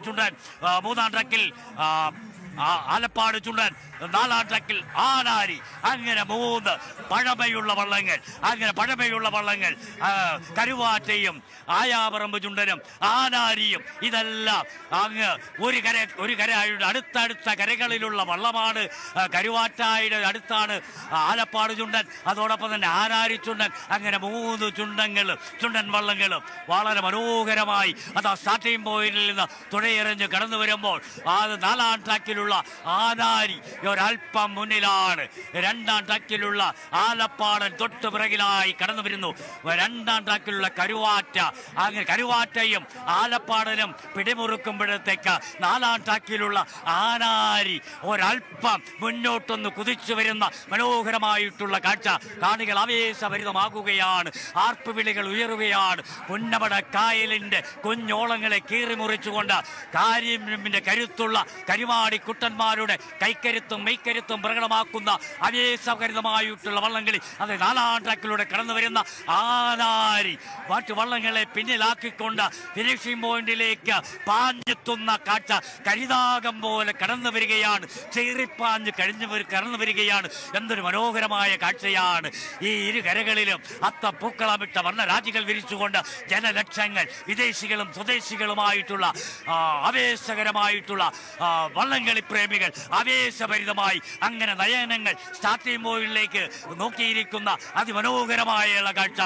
ചുണ്ടൻ, മൂന്നാം ട്രാക്കിൽ ആലപ്പാട് ചുണ്ടൻ, നാലാം ട്രാക്കിൽ ആനാരി. അങ്ങനെ മൂന്ന് പഴമയുള്ള വള്ളങ്ങൾ കരുവാറ്റയും ആയാപറമ്പ് ചുണ്ടനും ആനാരിയും. ഇതെല്ലാം അങ്ങ് ഒരു കരയുടെ അടുത്തടുത്ത കരകളിലുള്ള വള്ളമാണ്. കരുവാറ്റായുടെ അടുത്താണ് ആലപ്പാട് ചുണ്ടൻ, അതോടൊപ്പം തന്നെ ആനാരി ചുണ്ടൻ. അങ്ങനെ മൂന്ന് ചുണ്ടൻ വള്ളങ്ങളും വളരെ മനോഹരമായി അതാ സ്റ്റാർട്ടിംഗ് പോയിന്റിൽ നിന്ന് തുഴയെറിഞ്ഞ് കടന്നു വരുമ്പോൾ അത് നാലാം ട്രാക്കിലുള്ള ആനാരി ഒരൽപ്പം മുന്നിലാണ്. രണ്ടാം ട്രാക്കിലുള്ള ആലപ്പാടൻ തൊട്ട് പിറകിലായി കടന്നു വരുന്നു. രണ്ടാം ട്രാക്കിലുള്ള കരുവാറ്റ, അങ്ങനെ കരുവാറ്റയും ആലപ്പാടനും പിടിമുറുക്കുമ്പോഴത്തേക്ക് നാലാം ട്രാക്കിലുള്ള ആനാരി ഒരൽപ്പം മുന്നോട്ടൊന്ന് കുതിച്ചു വരുന്ന മനോഹരമായിട്ടുള്ള കാഴ്ച കാണികൾ ആവേശഭരിതമാകുകയാണ്. ആർപ്പുവിളികൾ ഉയരുകയാണ്. പുന്നമട കായലിന്റെ കുഞ്ഞോളങ്ങളെ കീറിമുറിച്ചുകൊണ്ട് കാര്യമിന്റെ കരുത്തുള്ള കരിമാടി കുട്ടന്മാരുടെ കൈക്കരുത്തും മെയ്ക്കരുത്തും പ്രകടമാക്കുന്ന ആവേശഭരിതമായിട്ടുള്ള വള്ളംകളി. അത് നാലാം ട്രാക്കിലൂടെ കടന്നു വരുന്ന ആനാരി മറ്റു വള്ളങ്ങളെ പിന്നിലാക്കിക്കൊണ്ട് ഫിനിഷിംഗ് പോയിന്റിലേക്ക് പാഞ്ഞെത്തുന്ന കാഴ്ച കരിതാകം പോലെ കടന്നു വരികയാണ്. ചേറിപ്പാഞ്ഞ് കടന്നു വരികയാണ്. എന്തൊരു മനോഹരമായ കാഴ്ചയാണ്. ഈ ഇരു കരകളിലും പൂക്കളമിട്ട വർണ്ണരാജികൾ വിരിച്ചുകൊണ്ട് ജനലക്ഷങ്ങൾ വിദേശികളും സ്വദേശികളുമായിട്ടുള്ള ആവേശകരമായിട്ടുള്ള വള്ളംകളി പ്രേമികൾ ആവേശഭരിതമായി അങ്ങനെ നയനങ്ങൾ സ്റ്റാർട്ടിംഗ് പോയിന്റിലേക്ക് നോക്കിയിരിക്കുന്ന അതിമനോഹരമായ കാഴ്ച.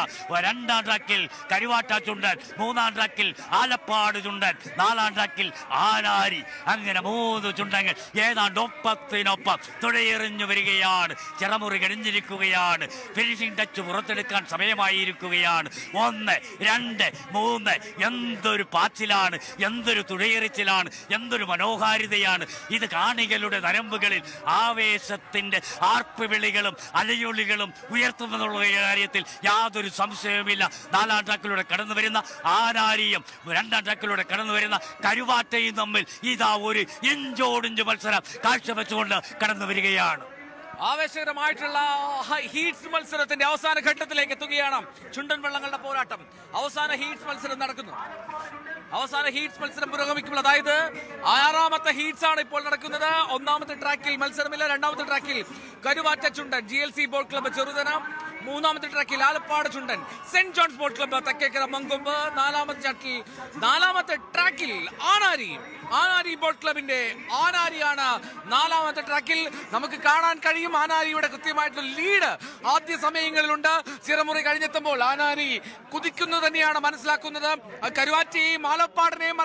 രണ്ടാം ട്രാക്കിൽ കരുവാറ്റ ചുണ്ടൻ, മൂന്നാം ട്രാക്കിൽ ആലപ്പാട് ചുണ്ടൻ, നാലാം ട്രാക്കിൽ ആനാരി. അങ്ങനെ മൂന്ന് ചുണ്ടങ്ങൾ ഏതാണ്ട് ഒപ്പത്തിനൊപ്പം തുഴയെറിഞ്ഞു വരികയാണ്. ചിറമുറി കഴിഞ്ഞിരിക്കുകയാണ്. ഫിനിഷിംഗ് ടച്ച് പുറത്തെടുക്കാൻ സമയമായിരിക്കുകയാണ്. 1, 2, 3. എന്തൊരു പാച്ചിലാണ്, എന്തൊരു തുഴയെറിച്ചിലാണ്, എന്തൊരു മനോഹാരിതയാണ് ഇത്. കാണികളുടെ നരമ്പുകളിൽ ആവേശത്തിന്റെ ആർപ്പുവിളികളും അലയൊളികളും ഉയർത്തുമെന്നുള്ള കാര്യത്തിൽ യാതൊരു സംശയവുമില്ല. നാലാം ട്രാക്കിലൂടെ കടന്നു വരുന്ന ആനാരിയും രണ്ടാം ട്രാക്കിലൂടെ കടന്നു വരുന്ന കരുവാറ്റയും തമ്മിൽ ഇതാ ഒരു ഇഞ്ചോടിഞ്ച് മത്സരം കാഴ്ചവെച്ചുകൊണ്ട് കടന്നു വരികയാണ്. ആവേശകരമായിട്ടുള്ള ഹീറ്റ്സ് മത്സരത്തിന്റെ അവസാന ഘട്ടത്തിലേക്ക് എത്തുകയാണ്. ചുണ്ടൻ വള്ളങ്ങളുടെ പോരാട്ടം. അവസാന ഹീറ്റ്സ് മത്സരം നടക്കുന്നു. അവസാന ഹീറ്റ്സ് മത്സരം പുരോഗമിക്കുമ്പോൾ, അതായത് 6ാമത്തെ ഹീറ്റ്സ് ആണ് ഇപ്പോൾ നടക്കുന്നത്. 1ാമത്തെ ട്രാക്കിൽ മത്സരമില്ല. 2ാമത്തെ ട്രാക്കിൽ Karuvatta Chundan GLC boat club Cheruthana, 3ാമത്തെ ട്രാക്കിൽ Alappad Chundan Saint John's boat club Thekkekara Mankombu, 4ാമത്തെ ട്രാക്കിൽ ആനാരി ബോട്ട് ക്ലബിന്റെ ആനാരിയാണ് 4ാമത്തെ ട്രാക്കിൽ. നമുക്ക് കാണാൻ കഴിയും ആനാരിയുടെ കൃത്യമായിട്ടുള്ള ലീഡ് ആദ്യ സമയങ്ങളിലുണ്ട്. ചിറമുറി കഴിഞ്ഞെത്തുമ്പോൾ ആനാരി കുതിക്കുന്നു തന്നെയാണ് മനസ്സിലാക്കുന്നത്. കരുവാറ്റയെയും ആലപ്പാടിനെയും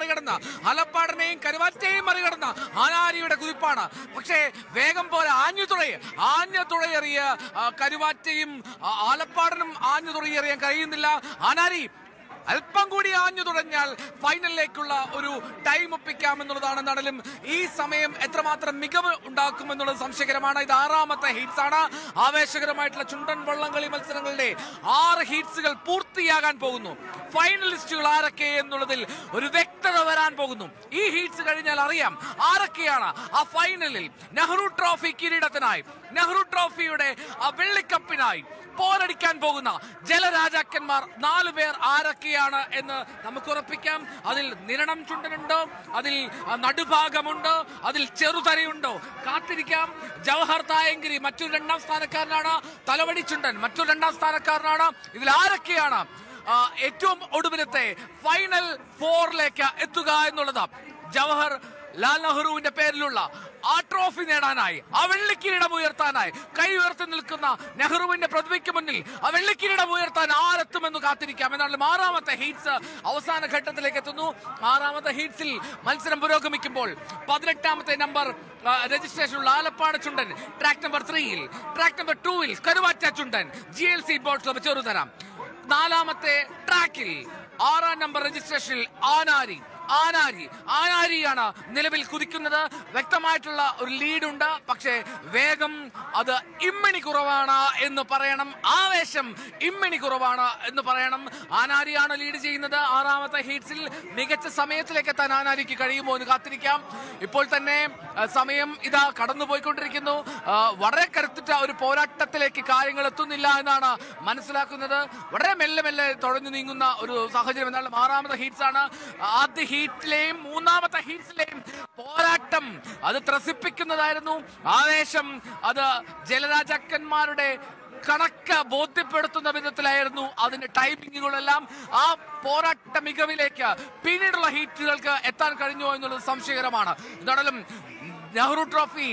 കരുവാറ്റയെയും മറികടന്ന ആനാരിയുടെ കുതിപ്പാണ്. പക്ഷേ വേഗം പോലെ ആഞ്ഞുതുഴയേറിയ കരുവാറ്റയും ആലപ്പാടിനും ആഞ്ഞുതുഴയേറിയാൻ കഴിയുന്നില്ല. ആനാരി അല്പം കൂടി ആഞ്ഞു തുടങ്ങിയാൽ ഫൈനലിലേക്കുള്ള ഒരു ടൈം ഒപ്പിക്കാമെന്നുള്ളതാണ്. എന്നാലും ഈ സമയം എത്രമാത്രം മികവ് ഉണ്ടാക്കുമെന്നുള്ളത് സംശയകരമാണ്. ഇത് 6ാമത്തെ ഹീറ്റ്സ് ആണ്. ആവേശകരമായിട്ടുള്ള ചുണ്ടൻ വള്ളംകളി മത്സരങ്ങളുടെ 6 ഹീറ്റ്സുകൾ പൂർത്തിയാകാൻ പോകുന്നു. ഫൈനലിസ്റ്റുകൾ ആരൊക്കെ എന്നുള്ളതിൽ ഒരു വ്യക്തത വരാൻ പോകുന്നു. ഈ ഹീറ്റ്സ് കഴിഞ്ഞാൽ അറിയാം ആരൊക്കെയാണ് ആ ഫൈനലിൽ നെഹ്റു ട്രോഫി കിരീടത്തിനായി, നെഹ്റു ട്രോഫിയുടെ ആ വെള്ളിക്കപ്പിനായി പോരടിക്കാൻ പോകുന്ന ജലരാജാക്കന്മാർ 4 പേർ ആരൊക്കെയാണ് എന്ന് നമുക്ക് ഉറപ്പിക്കാം. അതിൽ നിരണം ചുണ്ടനുണ്ടോ, അതിൽ നടുഭാഗമുണ്ടോ, അതിൽ ചെറുതരയുണ്ടോ, കാത്തിരിക്കാം. ജവഹർ തായങ്കിരി മറ്റൊരു 2ാം സ്ഥാനക്കാരനാണ്. തലവടി ചുണ്ടൻ മറ്റൊരു 2ാം സ്ഥാനക്കാരനാണ്. ഇതിൽ ആരൊക്കെയാണ് ഏറ്റവും ഒടുവിലത്തെ ഫൈനൽ 4ലേക്ക് എത്തുക എന്നുള്ളത്? ജവഹർ ലാൽ നെഹ്റുവിന്റെ പേരിലുള്ള ആ ട്രോഫി നേടാനായി, ആ വെള്ളിക്കിരീടം ഉയർത്താനായി കൈ ഉയർത്തി നിൽക്കുന്ന നെഹ്റുവിന്റെ പ്രതിഭയ്ക്ക് മുന്നിൽ ആ വെള്ളിക്കിരീടം ഉയർത്താൻ ആരെത്തുമെന്ന് കാത്തിരിക്കാം. എന്നാലും 6ാമത്തെ ഹീറ്റ്സ് അവസാന ഘട്ടത്തിലേക്ക് എത്തുന്നു. 6ാമത്തെ ഹീറ്റ്സിൽ മത്സരം പുരോഗമിക്കുമ്പോൾ 18ാമത്തെ നമ്പർ രജിസ്ട്രേഷനുള്ള ആലപ്പാട് ചുണ്ടൻ ട്രാക്ക് നമ്പർ 3-ൽ, ട്രാക്ക് നമ്പർ 2-ൽ Karuvatta Chundan GLC boat club Cheruthana, 4ാമത്തെ ട്രാക്കിൽ 6ാം നമ്പർ രജിസ്ട്രേഷനിൽ ആനാരിയാണ് നിലവിൽ കുതിക്കുന്നത്. വ്യക്തമായിട്ടുള്ള ഒരു ലീഡുണ്ട്. പക്ഷേ വേഗം അത് ഇമ്മിണി കുറവാണ് എന്ന് പറയണം. ആവേശം ഇമ്മിണി കുറവാണ് എന്ന് പറയണം. ആനാരിയാണ് ലീഡ് ചെയ്യുന്നത്. 6ാമത്തെ ഹീറ്റ്സിൽ മികച്ച സമയത്തിലേക്ക് എത്താൻ ആനാരിക്ക് കഴിയുമോ എന്ന് കാത്തിരിക്കാം. ഇപ്പോൾ തന്നെ സമയം ഇതാ കടന്നുപോയിക്കൊണ്ടിരിക്കുന്നു. വളരെ കരുത്തുറ്റ ഒരു പോരാട്ടത്തിലേക്ക് കാര്യങ്ങൾ എത്തുന്നില്ല എന്നാണ് മനസ്സിലാക്കുന്നത്. വളരെ മെല്ലെ തുഴഞ്ഞു നീങ്ങുന്ന ഒരു സാഹചര്യം. എന്നാലും 6ാമത്തെ ഹീറ്റ്സ് ആണ്. ആദ്യ ഹീറ്റിലെയും മൂന്നാമത്തെ ഹീറ്റ്സിലെയും പോരാട്ടം അത് ത്രസിപ്പിക്കുന്നതായിരുന്നു. ആവേശം അത് ജലരാജാക്കന്മാരുടെ കണക്ക് ബോധ്യപ്പെടുത്തുന്ന വിധത്തിലായിരുന്നു അതിന്റെ ടൈമിങ്ങുകളെല്ലാം. ആ പോരാട്ട മികവിലേക്ക് പിന്നീടുള്ള ഹീറ്റുകൾക്ക് എത്താൻ കഴിഞ്ഞു എന്നുള്ളത് സംശയകരമാണ്. എന്തായാലും നെഹ്റു ട്രോഫി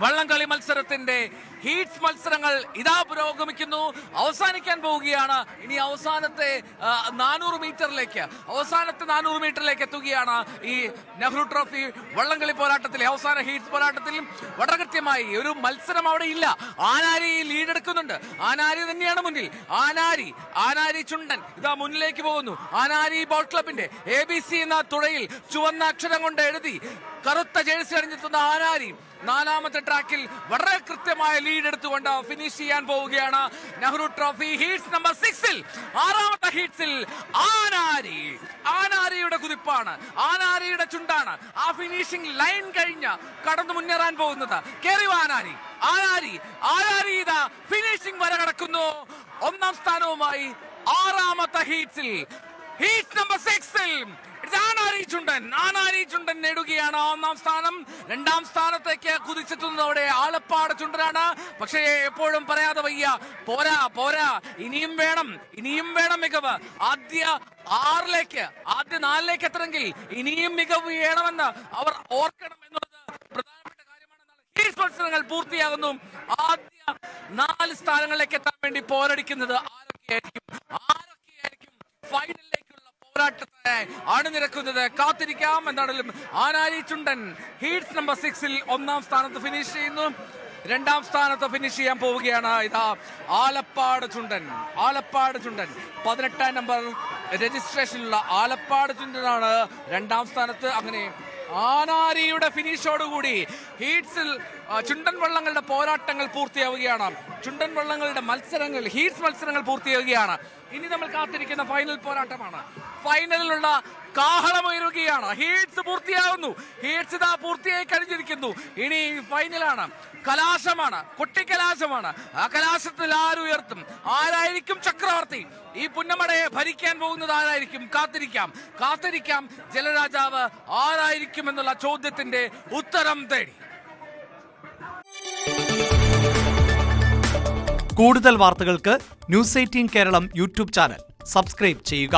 വള്ളംകളി മത്സരത്തിന്റെ ഹീറ്റ്സ് മത്സരങ്ങൾ ഇതാ പുരോഗമിക്കുന്നു, അവസാനിക്കാൻ പോവുകയാണ്. ഇനി അവസാനത്തെ 400 മീറ്ററിലേക്ക് എത്തുകയാണ് ഈ നെഹ്റു ട്രോഫി വള്ളംകളി പോരാട്ടത്തിലെ അവസാന ഹീറ്റ്സ് പോരാട്ടത്തിൽ. വളരെ കൃത്യമായി ഒരു മത്സരം അവിടെ ഇല്ല. ആനാരി ലീഡ് എടുക്കുന്നുണ്ട്. ആനാരി തന്നെയാണ് മുന്നിൽ. ആനാരി ചുണ്ടൻ ഇതാ മുന്നിലേക്ക് പോകുന്നു. ആനാരി ബോട്ട് ക്ലബിന്റെ ABC എന്ന തുഴയിൽ ചുവന്ന അക്ഷരം കൊണ്ട് എഴുതി കറുത്ത ജേഴ്സി അണിഞ്ഞെത്തുന്ന ആനാരി 4ാമത്തെ ട്രാക്കിൽ വളരെ കൃത്യമായ ലീഡ് എടുത്തുകൊണ്ട് ഫിനിഷ് ചെയ്യാൻ പോവുകയാണ്. നെഹ്റു ട്രോഫി ഹീറ്റ്സ് നമ്പർ 6-ൽ 6ാമത്തെ ഹീറ്റ്സിൽ ആനാരിയുടെ കുതിപ്പാണ്, ആനാരിയുടെ ചുണ്ടാണ് ആ ഫിനിഷിംഗ് ലൈൻ കഴിഞ്ഞ് കടന്നു മുന്നേറാൻ പോകുന്നത്. കേറി ആനാരി ഇതാ ഫിനിഷിംഗ് വരെ കടക്കുന്നു. 1ാം സ്ഥാനവുമായി 6ാമത്തെ ഹീറ്റ്സിൽ ഹീറ്റ്സ് നമ്പർ 6-ൽ ആനാരി ചുണ്ടൻ നേടുകയാണ് 1ാം സ്ഥാനം. 2ാം സ്ഥാനത്തേക്ക് കുതിച്ചെത്തുന്നതോടെ ആലപ്പാട് ചുണ്ടനാണ്. പക്ഷേ എപ്പോഴും പറയാതെ വയ്യ, പോരാ ഇനിയും വേണം മികവ്. ആദ്യ 4ലേക്ക് എത്തണമെങ്കിൽ ഇനിയും മികവ് വേണമെന്ന് അവർ ഓർക്കണം എന്നുള്ളത് പ്രധാനപ്പെട്ട കാര്യമാണ്. ഹീറ്റ്സ് മത്സരങ്ങൾ പൂർത്തിയാകുന്നു. ആദ്യ 4 സ്ഥാനങ്ങളിലേക്ക് എത്താൻ വേണ്ടി പോരടിക്കുന്നത് ആരൊക്കെയായിരിക്കും ഫൈനലിലേക്കുള്ള പോരാട്ടത്തെ അണിനിരക്കുന്നത്? കാത്തിരിക്കാം. എന്താണെങ്കിലും ആനാരി ചുണ്ടൻ ഹീറ്റ്സ് നമ്പർ 6-ൽ 1ാം സ്ഥാനത്ത് ഫിനിഷ് ചെയ്യുന്നു. 2ാം സ്ഥാനത്ത് ഫിനിഷ് ചെയ്യാൻ പോവുകയാണ് ഇതാ ആലപ്പാട് ചുണ്ടൻ 18ാം നമ്പർ രജിസ്ട്രേഷനിലുള്ള ആലപ്പാട് ചുണ്ടനാണ് 2ാം സ്ഥാനത്ത്. അങ്ങനെ ആനാരിയുടെ ഫിനിഷോടുകൂടി ഹീറ്റ്സിൽ ചുണ്ടൻ വള്ളങ്ങളുടെ പോരാട്ടങ്ങൾ പൂർത്തിയാവുകയാണ്. ചുണ്ടൻ വള്ളങ്ങളുടെ ഹീറ്റ്സ് മത്സരങ്ങൾ പൂർത്തിയാവുകയാണ്. ഇനി നമ്മൾ കാത്തിരിക്കുന്ന ഫൈനൽ പോരാട്ടമാണ്. ഫൈനലിലുള്ള കാഹളമുയരുകയാണ്. ഹീറ്റ്സ് പൂർത്തിയാവുന്നു. ഹീറ്റ്സ് ഇതാ പൂർത്തിയായി കഴിഞ്ഞിരിക്കുന്നു. ഇനി ഫൈനലാണ്, കലാശമാണ്, കൊട്ടിക്കലാശമാണ്. ആ കലാശത്തിൽ ആരുയർത്തും? ആരായിരിക്കും ചക്രവർത്തി? ഈ പുന്നമടയെ ഭരിക്കാൻ പോകുന്നത് ആരായിരിക്കും? കാത്തിരിക്കാം. ജലരാജാവ് ആരായിരിക്കും എന്നുള്ള ചോദ്യത്തിന്റെ ഉത്തരം തേടി. കൂടുതൽ വാർത്തകൾക്ക് News 18 Keralam YouTube channel subscribe ചെയ്യുക.